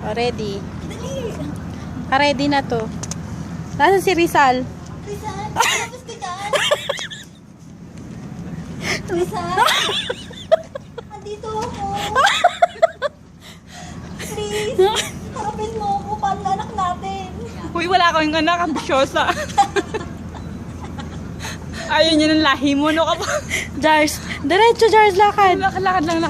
Oh, ready. Dali! Ready na to. Nasaan si Rizal? Rizal, tapos ka dyan. Rizal, andito ako. Please, harapin mo ako para anak natin. Uy, wala akong anak, ambisyosa. Ayaw niya ng lahi mo, no ka pa? Jars. Diretso, Jars, lakad. Lakad lang.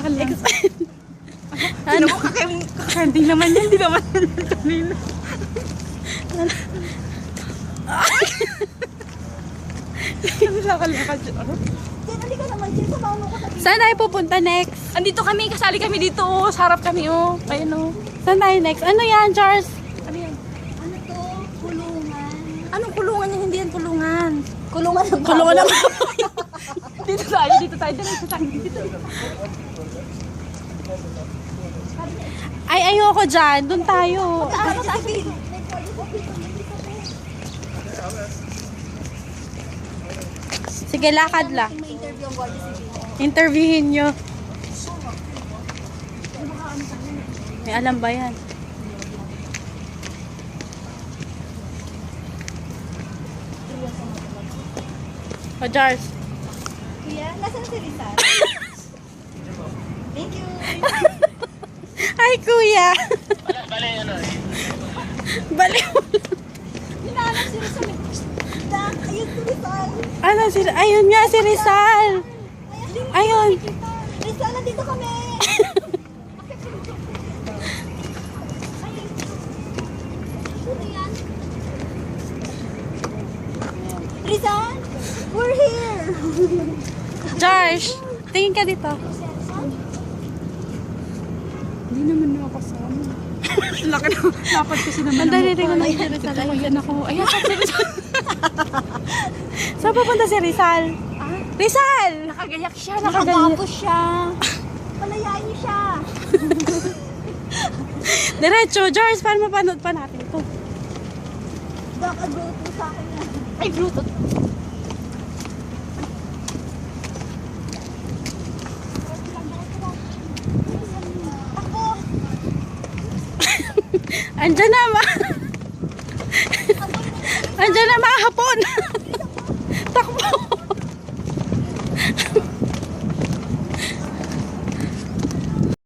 Ano mo, kakending naman yan, di naman yan kanina. Lakad. Jen, halika naman, Jen. Samahan mo ko sa Saan tayo pupunta next? Andito kami, kasali kami dito, oh. Sa harap kami, oh. Ayun, oh. Saan tayo next? Ano yan, Jars? Ano yan? Ano to? Kulungan. Anong kulungan yan? Hindi yan kulungan. Kulungan ng Kulungan ng Dito tayo, diretso tayo dito. Ay, ayoko dyan. Doon tayo. Ano tayo? Sige, lakad lang. May interview ang Guardia Civil. Interviewin nyo. May alam ba yan? O, Jars. Kuya, nasan si Rizal? Thank you. Ay, kuya. Baliw. Hinahanap si Rizal. Dak, ayun si Rizal. Ano sila? Ayun nga si Rizal. Ayun. Rizal, nandito kami. Sino yan? Rizal, we're here. Jars, tingin ka dito. Hindi naman nakakasama. Laki na, dapat kasi naman Ang dali ko na si Rizal. Rizal. Ayan ako. Ayan ako si Rizal. Saan papunta si Rizal? Rizal! Nakagayak siya, Nakagapos siya. Palayain niyo siya. Diretso, Jars, paano mapanood pa natin ito? Dak, go to sa akin na. Ay, Bluetooth. Takbo. Andyan na, Andyan na, mga hapon. Takbo.